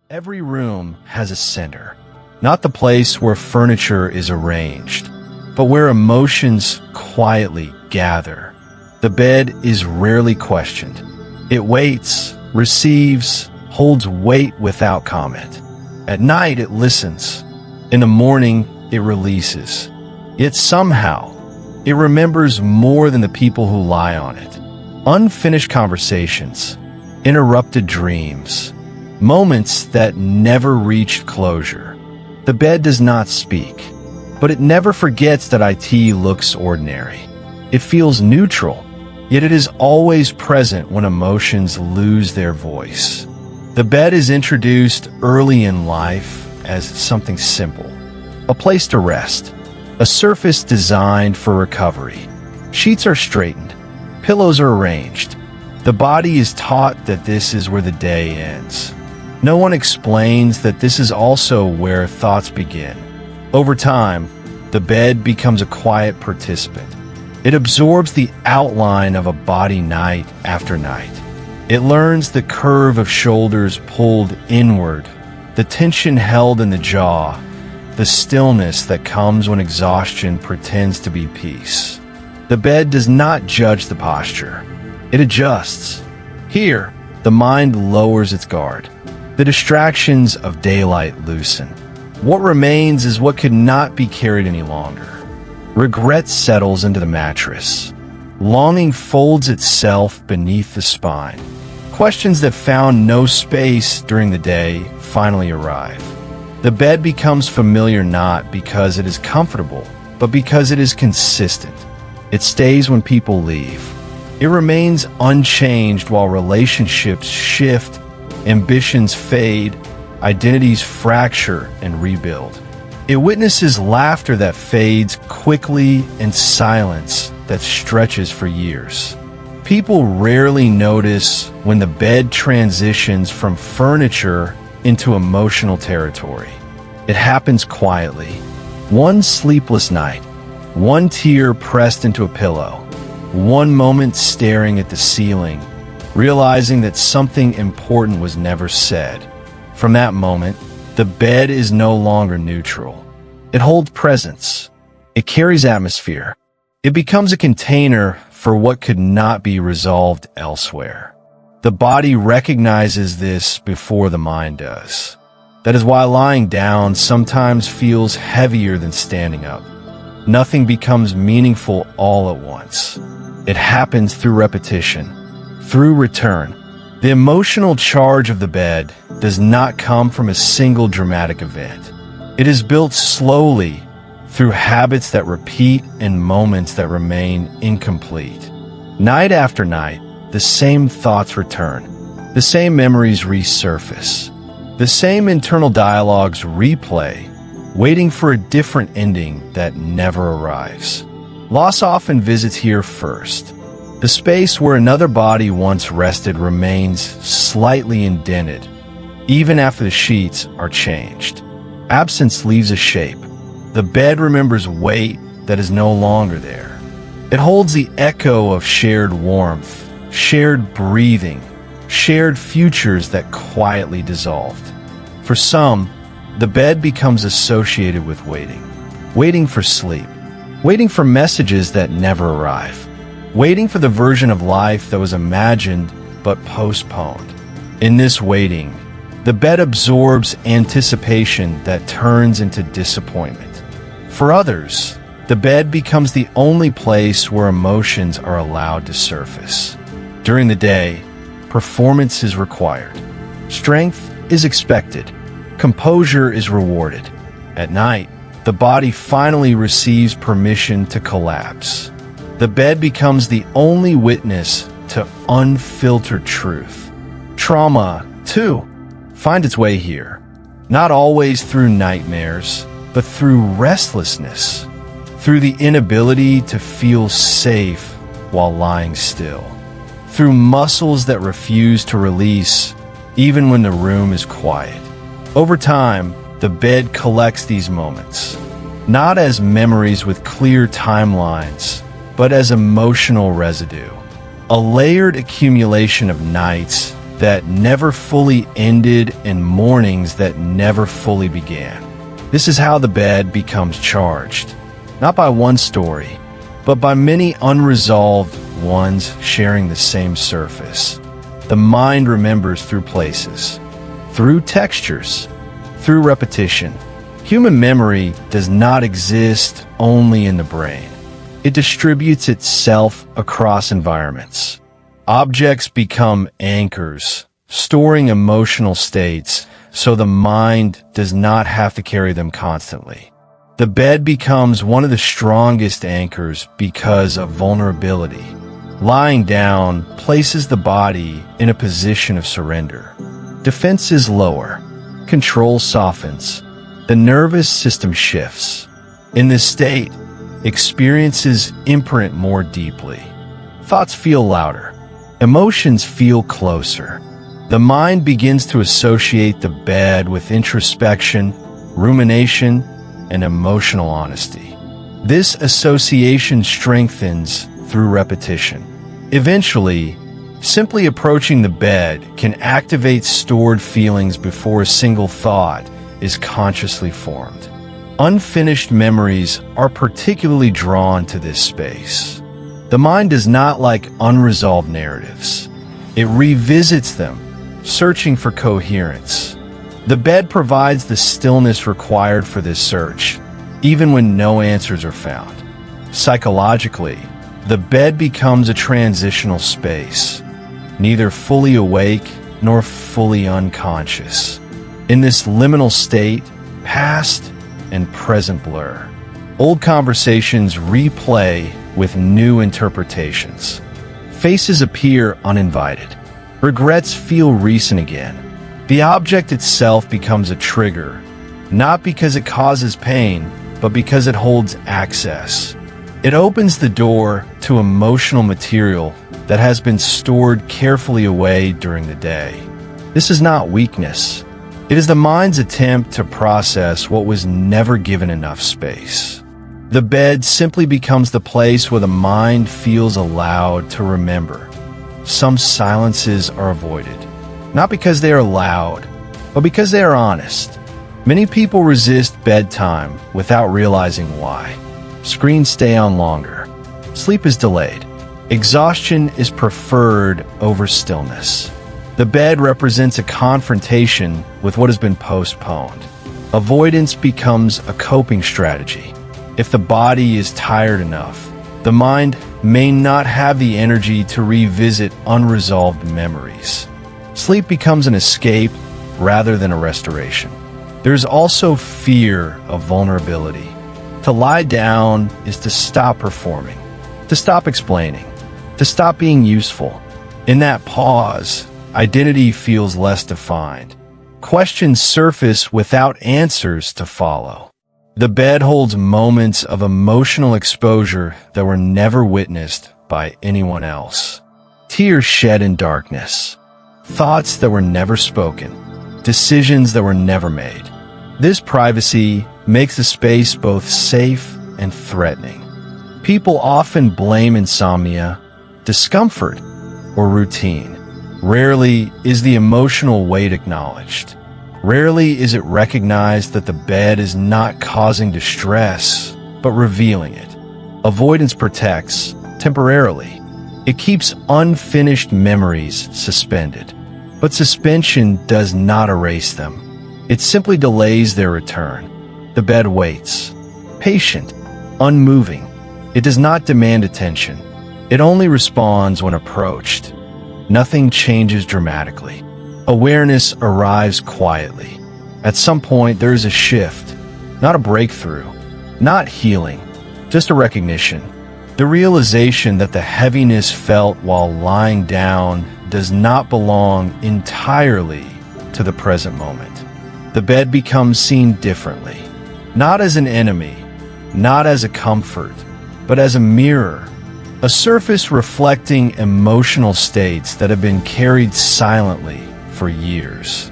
Every room has a center, not the place where furniture is arranged, but where emotions quietly gather. The bed is rarely questioned. It waits, receives, holds weight without comment. At night, it listens. In the morning, it releases. Yet somehow, it remembers more than the people who lie on it. Unfinished conversations, interrupted dreams, moments that never reached closure. The bed does not speak, but it never forgets that IT looks ordinary. It feels neutral, yet it is always present when emotions lose their voice. The bed is introduced early in life as something simple, a place to rest, a surface designed for recovery. Sheets are straightened, pillows are arranged. The body is taught that this is where the day ends. No one explains that this is also where thoughts begin. Over time, the bed becomes a quiet participant. It absorbs the outline of a body night after night. It learns the curve of shoulders pulled inward, the tension held in the jaw, the stillness that comes when exhaustion pretends to be peace. The bed does not judge the posture. It adjusts. Here, the mind lowers its guard. The distractions of daylight loosen. What remains is what could not be carried any longer. Regret settles into the mattress. Longing folds itself beneath the spine. Questions that found no space during the day finally arrive. The bed becomes familiar not because it is comfortable, but because it is consistent. It stays when people leave. It remains unchanged while relationships shift, ambitions fade, identities fracture and rebuild. It witnesses laughter that fades quickly and silence that stretches for years. People rarely notice when the bed transitions from furniture into emotional territory. It happens quietly. One sleepless night, one tear pressed into a pillow, one moment staring at the ceiling, realizing that something important was never said. From that moment, the bed is no longer neutral. It holds presence. It carries atmosphere. It becomes a container for what could not be resolved elsewhere. The body recognizes this before the mind does. That is why lying down sometimes feels heavier than standing up. Nothing becomes meaningful all at once. It happens through repetition, through return. The emotional charge of the bed does not come from a single dramatic event. It is built slowly through habits that repeat and moments that remain incomplete. Night after night, the same thoughts return. The same memories resurface. The same internal dialogues replay, waiting for a different ending that never arrives. Loss often visits here first. The space where another body once rested remains slightly indented, even after the sheets are changed. Absence leaves a shape. The bed remembers weight that is no longer there. It holds the echo of shared warmth, shared breathing, shared futures that quietly dissolved. For some, the bed becomes associated with waiting. Waiting for sleep. Waiting for messages that never arrive. Waiting for the version of life that was imagined but postponed. In this waiting, the bed absorbs anticipation that turns into disappointment. For others, the bed becomes the only place where emotions are allowed to surface. During the day, performance is required. Strength is expected. Composure is rewarded. At night, the body finally receives permission to collapse. The bed becomes the only witness to unfiltered truth. Trauma, too, finds its way here. Not always through nightmares, but through restlessness, through the inability to feel safe while lying still, through muscles that refuse to release even when the room is quiet. Over time, the bed collects these moments, not as memories with clear timelines, but as emotional residue, a layered accumulation of nights, that never fully ended and mornings that never fully began. This is how the bed becomes charged, not by one story, but by many unresolved ones sharing the same surface. The mind remembers through places, through textures, through repetition. Human memory does not exist only in the brain. It distributes itself across environments. Objects become anchors, storing emotional states so the mind does not have to carry them constantly. The bed becomes one of the strongest anchors because of vulnerability. Lying down places the body in a position of surrender. Defense is lower. Control softens. The nervous system shifts. In this state, experiences imprint more deeply. Thoughts feel louder. Emotions feel closer. The mind begins to associate the bed with introspection, rumination, and emotional honesty. This association strengthens through repetition. Eventually, simply approaching the bed can activate stored feelings before a single thought is consciously formed. Unfinished memories are particularly drawn to this space. The mind does not like unresolved narratives. It revisits them, searching for coherence. The bed provides the stillness required for this search, even when no answers are found. Psychologically, the bed becomes a transitional space, neither fully awake nor fully unconscious. In this liminal state, past and present blur. Old conversations replay with new interpretations. Faces appear uninvited. Regrets feel recent again. The object itself becomes a trigger, not because it causes pain, but because it holds access. It opens the door to emotional material that has been stored carefully away during the day. This is not weakness. It is the mind's attempt to process what was never given enough space. The bed simply becomes the place where the mind feels allowed to remember. Some silences are avoided, not because they are loud, but because they are honest. Many people resist bedtime without realizing why. Screens stay on longer. Sleep is delayed. Exhaustion is preferred over stillness. The bed represents a confrontation with what has been postponed. Avoidance becomes a coping strategy. If the body is tired enough, the mind may not have the energy to revisit unresolved memories. Sleep becomes an escape rather than a restoration. There's also fear of vulnerability. To lie down is to stop performing, to stop explaining, to stop being useful. In that pause, identity feels less defined. Questions surface without answers to follow. The bed holds moments of emotional exposure that were never witnessed by anyone else. Tears shed in darkness. Thoughts that were never spoken. Decisions that were never made. This privacy makes the space both safe and threatening. People often blame insomnia, discomfort, or routine. Rarely is the emotional weight acknowledged. Rarely is it recognized that the bed is not causing distress, but revealing it. Avoidance protects, temporarily. It keeps unfinished memories suspended. But suspension does not erase them. It simply delays their return. The bed waits, patient, unmoving. It does not demand attention. It only responds when approached. Nothing changes dramatically. Awareness arrives quietly. At some point, there is a shift, not a breakthrough, not healing, just a recognition. The realization that the heaviness felt while lying down does not belong entirely to the present moment. The bed becomes seen differently, not as an enemy, not as a comfort, but as a mirror, a surface reflecting emotional states that have been carried silently for years.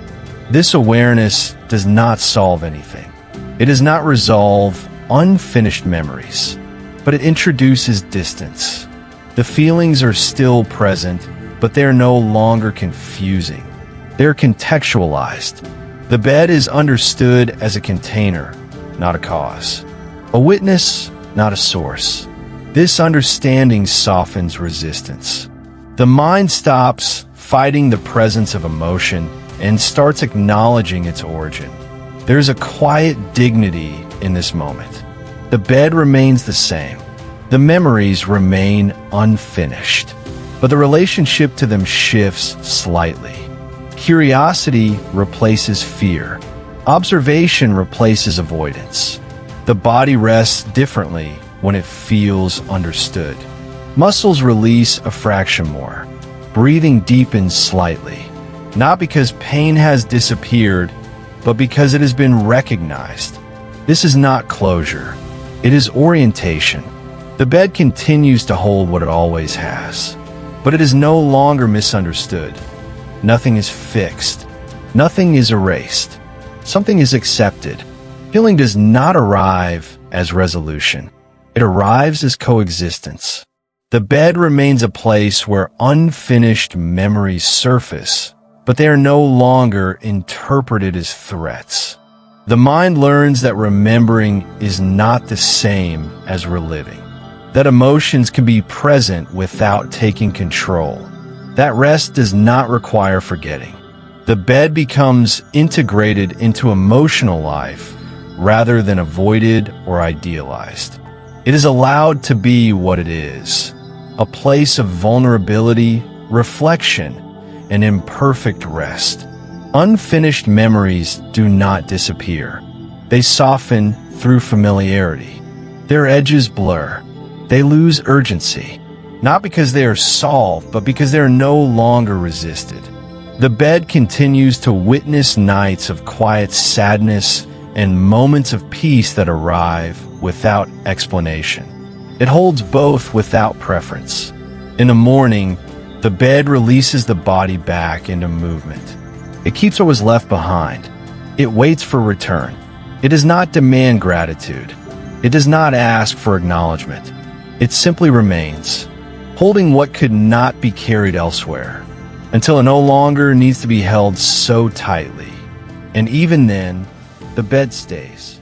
This awareness does not solve anything. It does not resolve unfinished memories, but it introduces distance. The feelings are still present, but they are no longer confusing. They're contextualized. The bed is understood as a container, not a cause. A witness, not a source. This understanding softens resistance. The mind stops fighting the presence of emotion and starts acknowledging its origin. There's a quiet dignity in this moment. The bed remains the same. The memories remain unfinished, but the relationship to them shifts slightly. Curiosity replaces fear. Observation replaces avoidance. The body rests differently when it feels understood. Muscles release a fraction more. Breathing deepens slightly. Not because pain has disappeared, but because it has been recognized. This is not closure. It is orientation. The bed continues to hold what it always has, but it is no longer misunderstood. Nothing is fixed. Nothing is erased. Something is accepted. Healing does not arrive as resolution. It arrives as coexistence. The bed remains a place where unfinished memories surface, but they are no longer interpreted as threats. The mind learns that remembering is not the same as reliving, that emotions can be present without taking control, that rest does not require forgetting. The bed becomes integrated into emotional life rather than avoided or idealized. It is allowed to be what it is, a place of vulnerability, reflection, and imperfect rest. Unfinished memories do not disappear. They soften through familiarity. Their edges blur. They lose urgency, not because they are solved, but because they are no longer resisted. The bed continues to witness nights of quiet sadness and moments of peace that arrive without explanation. It holds both without preference. In the morning, the bed releases the body back into movement. It keeps what was left behind. It waits for return. It does not demand gratitude. It does not ask for acknowledgement. It simply remains, holding what could not be carried elsewhere, until it no longer needs to be held so tightly. And even then, the bed stays.